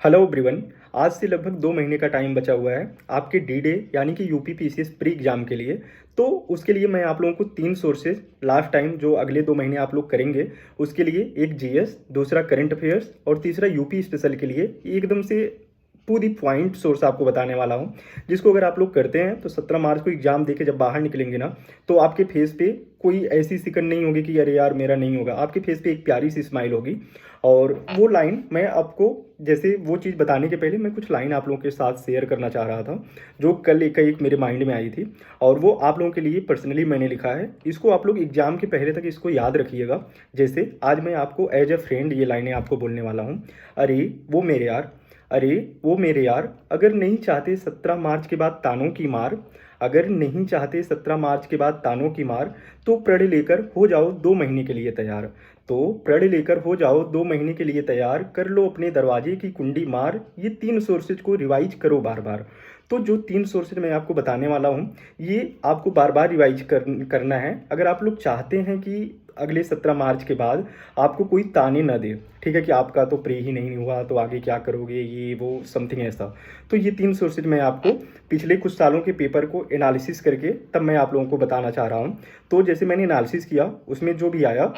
Hello everyone. आज से लगभग 2 महीने का टाइम बचा हुआ है आपके डी डे यानी कि यूपी पीसीएस प्री एग्जाम के लिए। तो उसके लिए मैं आप लोगों को 3 सोर्सेज लास्ट टाइम जो अगले 2 महीने आप लोग करेंगे उसके लिए, एक जीएस, दूसरा करंट अफेयर्स और तीसरा यूपी स्पेशल के लिए एकदम से टू दी पॉइंट सोर्स आपको बताने वाला हूँ, जिसको अगर आप लोग करते हैं तो 17 मार्च को एग्जाम देके जब बाहर निकलेंगे ना, तो आपके फेस पे कोई ऐसी सिकन नहीं होगी कि अरे यार मेरा नहीं होगा। आपके फेस पे एक प्यारी सी स्माइल होगी। और वो लाइन मैं आपको, जैसे वो चीज़ बताने के पहले मैं कुछ लाइन आप लोगों के साथ शेयर करना चाह रहा था, जो कल एक मेरे माइंड में आई थी और वो आप लोगों के लिए पर्सनली मैंने लिखा है। इसको आप लोग एग्जाम के पहले तक इसको याद रखिएगा। जैसे आज मैं आपको एज अ फ्रेंड ये लाइनें आपको बोलने वाला हूँ। अरे वो मेरे यार, अरे वो मेरे यार, अगर नहीं चाहते 17 मार्च के बाद तानों की मार, अगर नहीं चाहते 17 मार्च के बाद तानों की मार, तो प्रण लेकर हो जाओ 2 महीने के लिए तैयार। तो प्रण लेकर हो जाओ 2 महीने के लिए तैयार, कर लो अपने दरवाजे की कुंडी मार। ये 3 सोर्सेज को रिवाइज करो बार बार। तो जो 3 सोर्सेज मैं आपको बताने वाला हूँ, ये आपको बार बार रिवाइज करना है अगर आप लोग चाहते हैं कि अगले 17 मार्च के बाद आपको कोई ताने न दे। ठीक है कि आपका तो प्री ही नहीं हुआ तो आगे क्या करोगे, ये वो समथिंग ऐसा। तो ये 3 सोर्सेज मैं आपको पिछले कुछ सालों के पेपर को एनालिसिस करके तब मैं आप लोगों को बताना चाह रहा हूँ। तो जैसे मैंने एनालिसिस किया उसमें जो भी आया,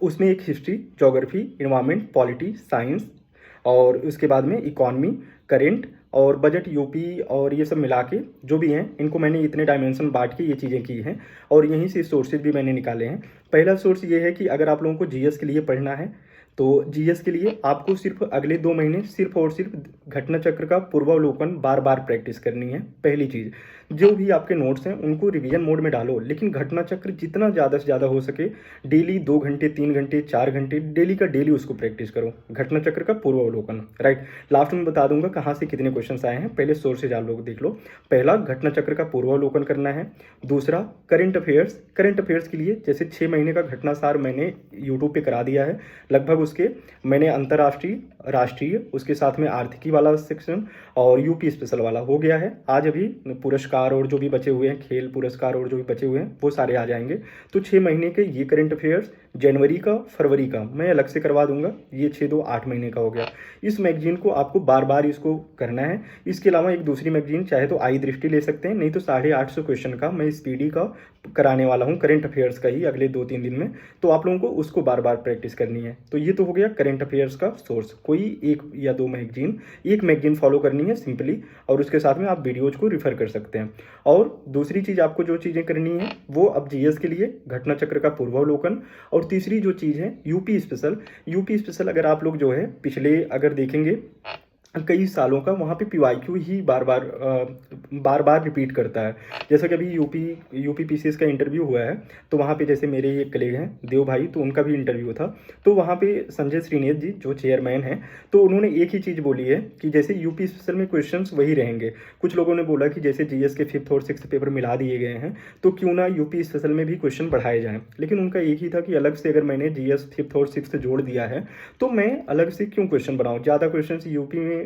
उसमें एक history, geography, environment, polity, science और उसके बाद में इकॉनमी, करेंट और बजट, यूपी और ये सब मिला के जो भी हैं, इनको मैंने इतने डायमेंशन बांट के ये चीज़ें की हैं और यहीं से सोर्सेज भी मैंने निकाले हैं। पहला सोर्स ये है कि अगर आप लोगों को जीएस के लिए पढ़ना है तो जीएस के लिए आपको सिर्फ अगले 2 महीने सिर्फ और सिर्फ घटना चक्र का पूर्वावलोकन बार बार प्रैक्टिस करनी है। पहली चीज़, जो भी आपके नोट्स हैं उनको रिवीजन मोड में डालो, लेकिन घटना चक्र जितना ज़्यादा से ज़्यादा हो सके डेली 2 घंटे, 3 घंटे, 4 घंटे डेली का डेली उसको प्रैक्टिस करो, घटना चक्र का पूर्वावलोकन। राइट, लास्ट में बता दूंगा कहाँ से कितने क्वेश्चन आए हैं, पहले सोर्सेज आप लोग देख लो। पहला, घटना चक्र का पूर्वावलोकन करना है। दूसरा, करंट अफेयर्स। करंट अफेयर्स के लिए जैसे 6 महीने का घटनासार मैंने यूट्यूब पे करा दिया है लगभग। उसके मैंने अंतर्राष्ट्रीय, राष्ट्रीय, उसके साथ में आर्थिकी वाला सेक्शन और यूपी स्पेशल वाला हो गया है। आज अभी पुरस्कार और जो भी बचे हुए हैं, खेल पुरस्कार और जो भी बचे हुए हैं वो सारे आ जाएंगे। तो 6 महीने के ये करंट अफेयर्स, जनवरी का, फरवरी का मैं अलग से करवा दूंगा। ये 6 2 8 महीने का हो गया। इस मैगजीन को आपको बार बार इसको करना है। इसके अलावा एक दूसरी मैगजीन चाहे तो आई दृष्टि ले सकते हैं, नहीं तो 850 क्वेश्चन का मैं स्पीडी का कराने वाला हूँ, करंट अफेयर्स का ही, अगले 2-3 दिन में। तो आप लोगों को उसको बार बार प्रैक्टिस करनी है। तो ये तो हो गया करंट अफेयर्स का सोर्स। कोई 1 या 2 मैगजीन, एक मैगजीन फॉलो करनी है सिंपली, और उसके साथ में आप वीडियोज को रिफर कर सकते हैं। और दूसरी चीज़ आपको जो चीज़ें करनी है वो अब जीएस के लिए घटना चक्र का पूर्वावलोकन, और तीसरी जो चीज़ है यूपी स्पेशल। यूपी स्पेशल अगर आप लोग जो है पिछले अगर देखेंगे कई सालों का, वहाँ पे पीवाईक्यू ही बार बार रिपीट करता है। जैसा कि अभी यूपी पीसीएस का इंटरव्यू हुआ है, तो वहाँ पे जैसे मेरे एक कलीग हैं देव भाई, तो उनका भी इंटरव्यू था। तो वहाँ पे संजय श्रीनेत जी जो चेयरमैन हैं, तो उन्होंने एक ही चीज़ बोली है कि जैसे यूपी स्पेशल में क्वेश्चंस वही रहेंगे। कुछ लोगों ने बोला कि जैसे जीएस के 5th और 6th पेपर मिला दिए गए हैं, तो क्यों ना यूपी स्पेशल में भी क्वेश्चन बढ़ाए जाएँ। लेकिन उनका एक ही था कि अलग से अगर मैंने जीएस 5th और 6th जोड़ दिया है तो मैं अलग से क्यों क्वेश्चन बनाऊँ, ज़्यादा क्वेश्चन यूपी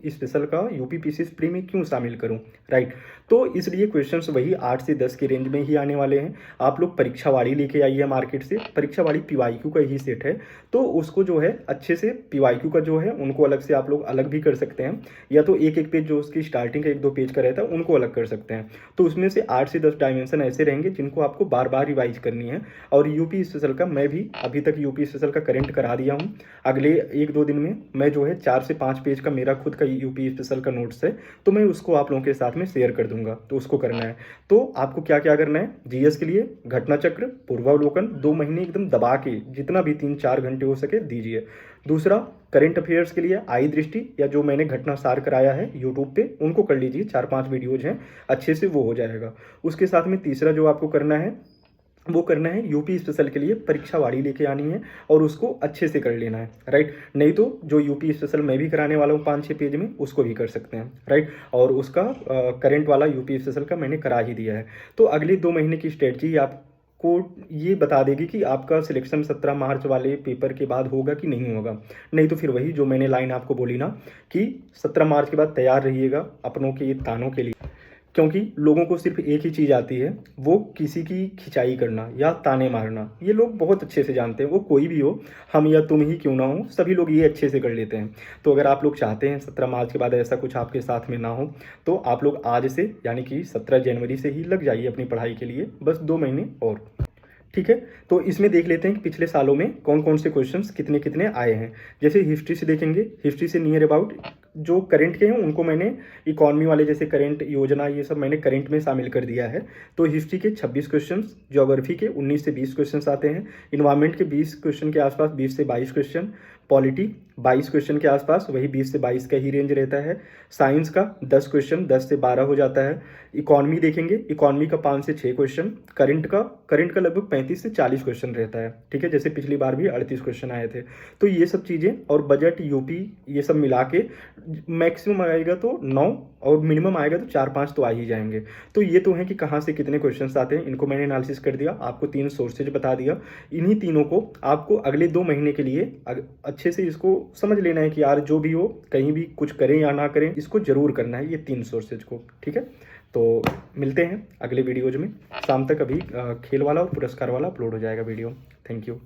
स्पेशल का यूपी पीसीएस प्री में क्यों शामिल करूं। राइट, तो इसलिए क्वेश्चंस वही 8 से 10 के रेंज में ही आने वाले हैं। आप लोग परीक्षावाड़ी लेके आइए मार्केट से, परीक्षावाड़ी पीवाईक्यू का ही सेट है, तो उसको जो है अच्छे से पीवाईक्यू का जो है उनको अलग से आप लोग अलग भी कर सकते हैं, या तो एक एक पेज जो उसकी स्टार्टिंग का 1-2 पेज का रहता है उनको अलग कर सकते हैं। तो उसमें से 8 से 10 डायमेंशन ऐसे रहेंगे जिनको आपको बार बार रिवाइज करनी है। और यूपी स्पेशल का मैं भी अभी तक यूपी स्पेशल का करंट करा दिया हूँ। अगले 1-2 दिन में मैं जो है 4 से 5 पेज का मेरा खुद का यूपी स्पेशल का नोट्स है, तो मैं उसको आप लोगों के साथ में शेयर कर दूंगा, तो उसको करना है। तो आपको क्या क्या करना है, जीएस के लिए घटना चक्र पूर्वावलोकन 2 महीने एकदम दबा के जितना भी 3-4 घंटे हो सके दीजिए। दूसरा, करंट अफेयर्स के लिए आई दृष्टि या जो मैंने घटना सार कराया है यूट्यूब पे उनको कर लीजिए, 4-5 वीडियोज हैं अच्छे से, वो हो जाएगा। उसके साथ में तीसरा जो आपको करना है वो करना है यूपी स्पेशल के लिए परीक्षावाड़ी लेके आनी है और उसको अच्छे से कर लेना है। राइट, नहीं तो जो यूपी स्पेशल मैं भी कराने वाला हूँ 5-6 पेज में, उसको भी कर सकते हैं। राइट, और उसका करंट वाला यूपी स्पेशल का मैंने करा ही दिया है। तो अगले 2 महीने की स्ट्रेटजी आपको ये बता देगी कि आपका सिलेक्शन 17 मार्च वाले पेपर के बाद होगा कि नहीं होगा। नहीं तो फिर वही जो मैंने लाइन आपको बोली ना कि 17 मार्च के बाद तैयार रहिएगा अपनों के तानों के लिए। क्योंकि लोगों को सिर्फ एक ही चीज़ आती है, वो किसी की खिंचाई करना या ताने मारना। ये लोग बहुत अच्छे से जानते हैं, वो कोई भी हो, हम या तुम ही क्यों ना हो, सभी लोग ये अच्छे से कर लेते हैं। तो अगर आप लोग चाहते हैं 17 मार्च के बाद ऐसा कुछ आपके साथ में ना हो, तो आप लोग आज से यानी कि 17 जनवरी से ही लग जाइए अपनी पढ़ाई के लिए, बस 2 महीने और। ठीक है, तो इसमें देख लेते हैं कि पिछले सालों में कौन कौन से क्वेश्चंस कितने कितने आए हैं। जैसे हिस्ट्री से देखेंगे, हिस्ट्री से नियर अबाउट जो करंट के हैं उनको मैंने इकॉनमी वाले जैसे करंट योजना ये सब मैंने करंट में शामिल कर दिया है। तो हिस्ट्री के 26 क्वेश्चंस, ज्योग्राफी के 19 से 20 क्वेश्चंस आते हैं, इन्वायरमेंट के 20 क्वेश्चन के आसपास, 20 से 22 क्वेश्चन, पॉलिटी 22 क्वेश्चन के आसपास, वही 20 से 22 का ही रेंज रहता है। साइंस का 10 क्वेश्चन, 10 से 12 हो जाता है। इकॉनमी देखेंगे, इकॉनमी का 5 से 6 क्वेश्चन, करंट का लगभग 35 से 40 क्वेश्चन रहता है। ठीक है, जैसे पिछली बार भी 38 क्वेश्चन आए थे। तो ये सब चीज़ें और बजट यूपी ये सब मिला के मैक्सिमम आएगा तो 9 और मिनिमम आएगा तो 4-5 तो आ ही जाएंगे। तो ये तो है कि कहाँ से कितने क्वेश्चंस आते हैं, इनको मैंने एनालिसिस कर दिया, आपको 3 सोर्सेज बता दिया। इन्हीं तीनों को आपको अगले 2 महीने के लिए अच्छे से इसको समझ लेना है कि यार जो भी हो, कहीं भी कुछ करें या ना करें, इसको जरूर करना है ये 3 सोर्सेज को। ठीक है, तो मिलते हैं अगले वीडियोज में। शाम तक अभी खेल वाला और पुरस्कार वाला अपलोड हो जाएगा वीडियो। Thank you.